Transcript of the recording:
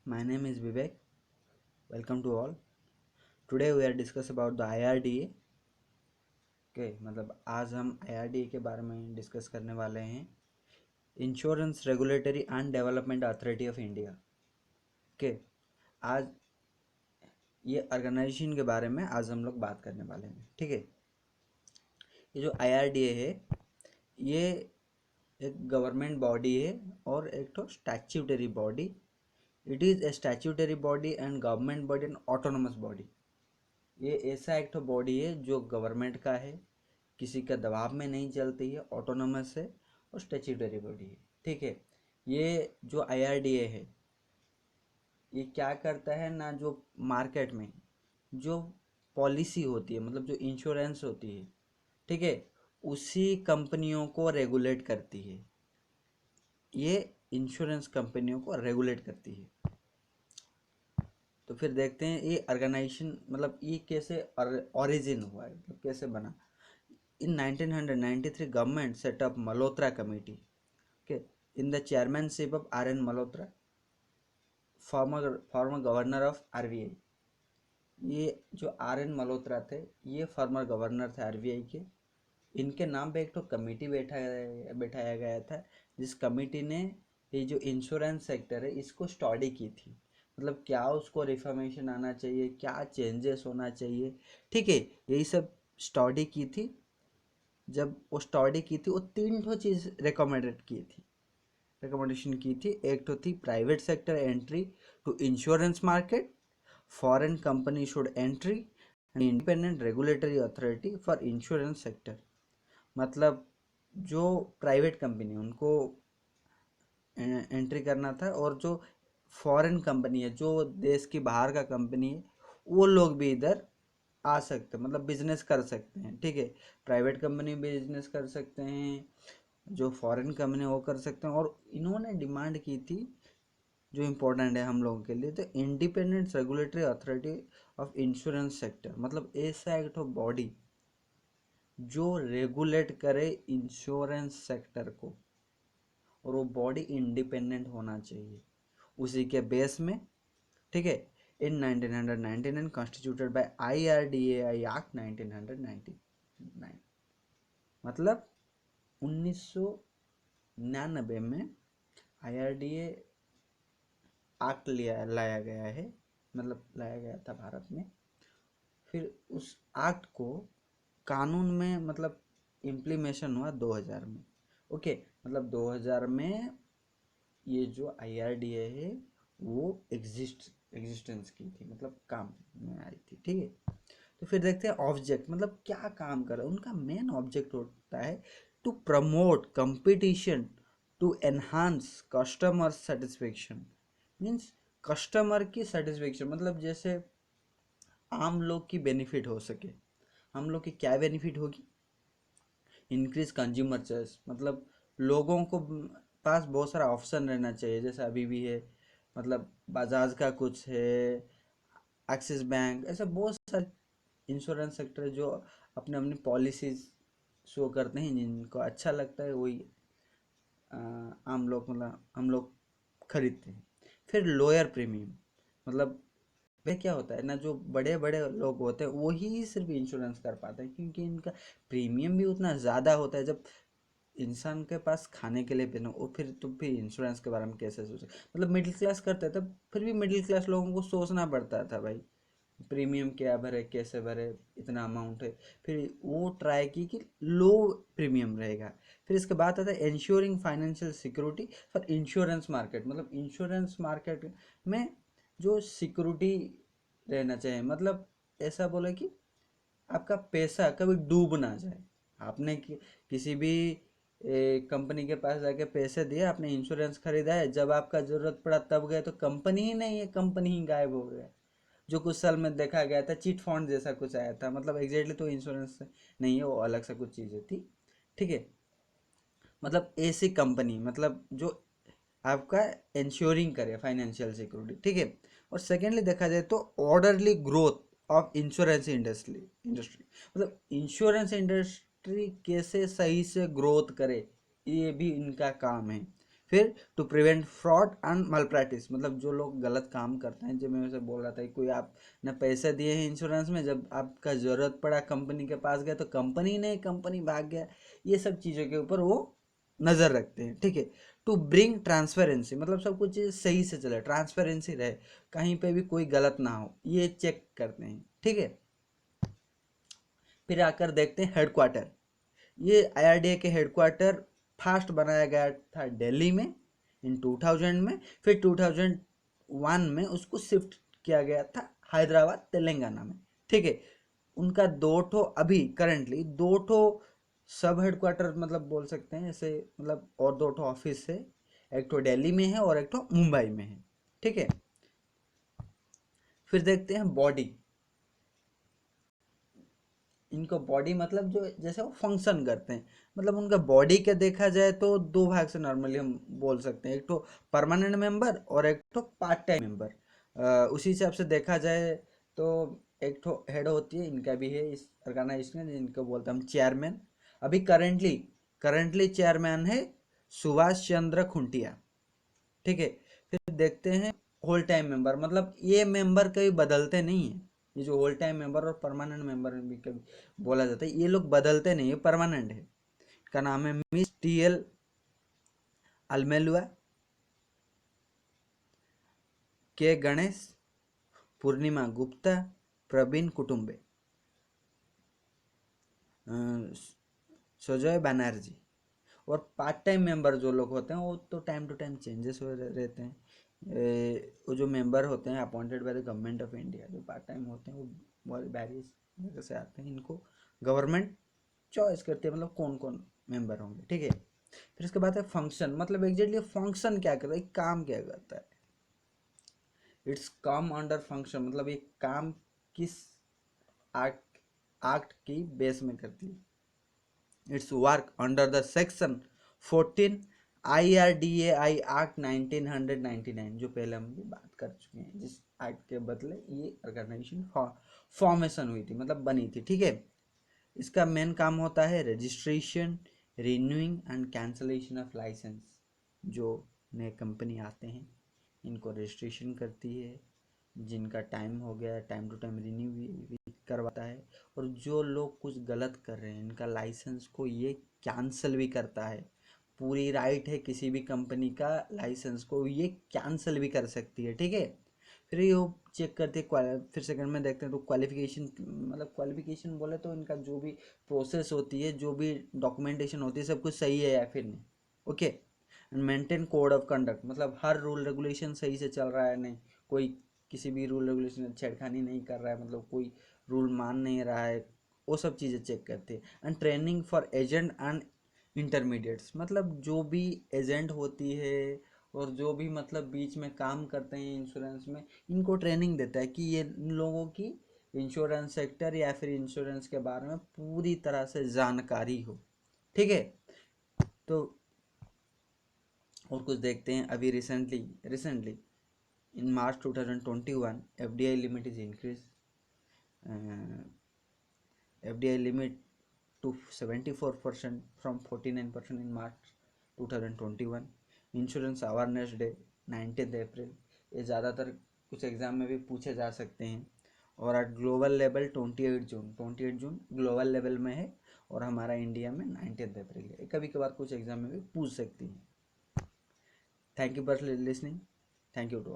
My name is Vivek. Welcome to all. Today we are discuss about the IRDA. मतलब आज हम IRDA के बारे में डिस्कस करने वाले हैं. Insurance regulatory and development authority of India. आज ये ऑर्गेनाइजेशन के बारे में आज हम लोग बात करने वाले हैं. ठीक है. ये जो IRDA है ये एक गवर्नमेंट बॉडी है और एक तो statutory body. It is a statutory body and government body and autonomous body. ये ऐसा एक तो बॉडी है जो गवर्नमेंट का है, किसी का दबाव में नहीं चलती है, ऑटोनोमस है और स्टैट्यूटरी बॉडी है. ठीक है. ये जो IRDA है ये क्या करता है ना, जो मार्केट में जो पॉलिसी होती है मतलब जो इंश्योरेंस होती है, ठीक है, उसी कंपनियों को रेगुलेट करती है. ये इंश्योरेंस कंपनियों को रेगुलेट करती है. तो फिर देखते हैं ये ऑर्गेनाइजेशन मतलब ये कैसे ओरिजिन हुआ है, मतलब कैसे बना. In 1993, government set up Malhotra Committee, okay, in the chairmanship of R.N. Malhotra, former governor of RBI. ये जो R.N. मल्होत्रा थे ये फॉर्मर गवर्नर थे RBI के. इनके नाम पे एक तो कमेटी बैठाया गया था, जिस कमेटी ने ये जो इंश्योरेंस सेक्टर है इसको स्टडी की थी. मतलब क्या उसको रिफॉर्मेशन आना चाहिए, क्या चेंजेस होना चाहिए. ठीक है. यही सब स्टडी की थी. जब वो स्टडी की थी वो तीन ठो चीज़ रिकमेंडेशन की थी. एक तो थी private sector entry to insurance market, foreign company should entry, independent regulatory authority for insurance sector. मतलब जो प्राइवेट कंपनी उनको एंट्री करना था, और जो फॉरेन कंपनी है जो देश की बाहर का कंपनी है वो लोग भी इधर आ सकते हैं, मतलब बिजनेस कर सकते हैं. ठीक है. प्राइवेट कंपनी बिजनेस कर सकते हैं, जो फॉरेन कंपनी वो कर सकते हैं. और इन्होंने डिमांड की थी जो इम्पोर्टेंट है हम लोगों के लिए, तो independent regulatory authority of insurance sector. मतलब ऐसा एक बॉडी जो रेगुलेट करे इंश्योरेंस सेक्टर को, और वो बॉडी इंडिपेंडेंट होना चाहिए उसी के बेस में. ठीक है. in 1999 constituted by IRDA Act 1999. मतलब 1999 में IRDA एक्ट लाया गया है, मतलब लाया गया था भारत में. फिर उस एक्ट को कानून में मतलब इम्प्लीमेशन हुआ 2000 में. ओके. मतलब 2000 में ये जो IRDA है वो एग्जिस्टेंस की थी, मतलब काम में आई थी. ठीक है. तो फिर देखते हैं ऑब्जेक्ट, मतलब क्या काम कर रहा है. उनका मेन ऑब्जेक्ट होता है to promote competition to enhance customer satisfaction. Means customer की सेटिस्फेक्शन, मतलब जैसे आम लोग की बेनिफिट हो सके. हम लोग की क्या बेनिफिट होगी, इंक्रीज कंज्यूमर चॉइस. मतलब लोगों को पास बहुत सारा ऑप्शन रहना चाहिए, जैसे अभी भी है. मतलब बजाज का कुछ है, एक्सिस बैंक, ऐसा बहुत सारे इंश्योरेंस सेक्टर जो अपने अपनी पॉलिसीज शो करते हैं, जिनको अच्छा लगता है वही आम लोग मतलब हम लोग खरीदते हैं. फिर लोअर प्रीमियम, मतलब वे क्या होता है ना, जो बड़े बड़े लोग होते हैं वही सिर्फ इंश्योरेंस कर पाते हैं, क्योंकि इनका प्रीमियम भी उतना ज़्यादा होता है. जब इंसान के पास खाने के लिए पेन वो फिर इंश्योरेंस के बारे में कैसे सोचे. मतलब मिडिल क्लास करते तब फिर भी मिडिल क्लास लोगों को सोचना पड़ता था भाई, प्रीमियम क्या भरे, कैसे भरे, इतना अमाउंट है. फिर वो ट्राई की कि लो प्रीमियम रहेगा. फिर इसके बाद आता है ensuring financial security for insurance market. मतलब इंश्योरेंस मार्केट में जो सिक्योरिटी रहना चाहिए, मतलब ऐसा बोले कि आपका पैसा कभी डूब ना जाए. आपने किसी भी कंपनी के पास जाके पैसे दिए, आपने इंश्योरेंस खरीदा है, जब आपका ज़रूरत पड़ा तब गए तो कंपनी ही नहीं है, कंपनी ही गायब हो गया. जो कुछ साल में देखा गया था चिट फंड जैसा कुछ आया था. मतलब एग्जैक्टली तो इंश्योरेंस नहीं है, वो अलग सा कुछ चीज़ें थी. ठीक है. मतलब ऐसी कंपनी मतलब जो आपका इंश्योरिंग करे फाइनेंशियल सिक्योरिटी. ठीक है. और सेकेंडली देखा जाए तो orderly growth of insurance industry. मतलब इंश्योरेंस इंडस्ट्री कैसे सही से ग्रोथ करे, ये भी इनका काम है. फिर टू प्रिवेंट फ्रॉड एंड मल प्रैक्टिस, मतलब जो लोग गलत काम करते हैं, जब मैं उसे बोल रहा था कोई आपने पैसे दिए हैं इंश्योरेंस में, जब आपका ज़रूरत पड़ा कंपनी के पास गया तो कंपनी नहीं, कंपनी भाग गया, ये सब चीज़ों के ऊपर वो नज़र रखते हैं। ठीक है, टू ब्रिंग ट्रांसपेरेंसी, मतलब सब कुछ सही से चले, ट्रांसपेरेंसी रहे, कहीं पे भी कोई गलत ना हो, ये चेक करते हैं। ठीक है, फिर आकर देखते हैं हेडक्वार्टर। ये आईआरडीए के हेडक्वार्टर फर्स्ट बनाया गया था दिल्ली में इन 2000 में, फिर 2001 में उसको शिफ्ट किया गया था हैदराबाद तेलंगाना में। ठीक है, उनका दो ठो अभी करंटली दो ठो सब हेडक्वार्टर मतलब बोल सकते हैं ऐसे, मतलब और दो ठो ऑफिस है, एक ठो दिल्ली में है और एक ठो मुंबई में है। ठीक है, फिर देखते हैं बॉडी। इनको बॉडी मतलब जो जैसे वो फंक्शन करते हैं, मतलब उनका बॉडी के देखा जाए तो दो भाग से नॉर्मली हम बोल सकते हैं, एक तो परमानेंट मेंबर और एक तो पार्ट टाइम मेंबर। उसी हिसाब से देखा जाए तो एक तो हेड होती है, इनका भी है इस ऑर्गेनाइजेशन में, जिनको बोलते हैं हम चेयरमैन। अभी करंटली करंटली चेयरमैन है सुभाष चंद्र खुंटिया। ठीक है, फिर देखते हैं होल टाइम मेंबर, मतलब ये मेंबर कभी बदलते नहीं है। ये जो होल टाइम मेंबर और परमानेंट मेंबर भी कभी बोला जाता है, ये लोग बदलते नहीं, ये परमानेंट है। का नाम है मिस टी एल अलमेलुआ, के गणेश, पूर्णिमा गुप्ता, प्रवीण कुटुम्बे, सुजय बनर्जी। और पार्ट टाइम मेंबर जो लोग होते हैं वो तो टाइम टू टाइम चेंजेस हो रहते हैं। वो जो मेंबर होते हैं appointed by the government of India, जो पार्ट टाइम होते हैं वो बहुत वेरियस जगह से आते हैं, इनको गवर्नमेंट चॉइस करती है मतलब कौन कौन मेंबर होंगे। ठीक है, फिर उसके बाद है फंक्शन, मतलब एग्जैक्टली फंक्शन क्या करता है, काम क्या करता है। इट्स कम अंडर फंक्शन, मतलब ये काम किस एक्ट एक्ट की बेस में करती है। It's work under the section 14 IRDAI act 1999, जो पहले हम भी बात कर चुके हैं, जिस एक्ट के बदले ये ऑर्गेनाइजेशन फॉर्मेशन हुई थी, मतलब बनी थी। ठीक है, इसका मेन काम होता है registration, renewing and cancellation of license. जो नए कंपनी आते हैं इनको रजिस्ट्रेशन करती है, जिनका टाइम हो गया टाइम टू टाइम रिन्यू भी करवाता है, और जो लोग कुछ गलत कर रहे हैं इनका लाइसेंस को ये कैंसिल भी करता है। पूरी राइट है किसी भी कंपनी का लाइसेंस को ये कैंसिल भी कर सकती है। ठीक है, फिर ये चेक करते हैं, फिर सेकंड में देखते हैं तो क्वालिफिकेशन, मतलब क्वालिफिकेशन बोले तो इनका जो भी प्रोसेस होती है, जो भी डॉक्यूमेंटेशन होती है, सब कुछ सही है या फिर नहीं। Okay, and maintain code of conduct, मतलब हर रूल रेगुलेशन सही से चल रहा है नहीं, कोई किसी भी रूल रेगुलेशन में छेड़खानी नहीं कर रहा है, मतलब कोई रूल मान नहीं रहा है, वो सब चीज़ें चेक करते हैं। And training for agent and intermediates, मतलब जो भी एजेंट होती है और जो भी मतलब बीच में काम करते हैं इंश्योरेंस में, इनको ट्रेनिंग देता है कि ये इन लोगों की इंश्योरेंस सेक्टर या फिर इंश्योरेंस के बारे में पूरी तरह से जानकारी हो। ठीक है, तो और कुछ देखते हैं। अभी recently in March 2021 FDI limit is increased, FDI limit to 74% from 49% in March 2021। Insurance awareness day 19 अप्रैल, ये ज़्यादातर कुछ एग्ज़ाम में भी पूछे जा सकते हैं। और एट ग्लोबल लेवल 28 जून ग्लोबल लेवल में है, और हमारा इंडिया में 19 अप्रैल है। कभी कभार कुछ एग्ज़ाम में भी पूछ सकती हैं। Thank you for listening, thank you to all.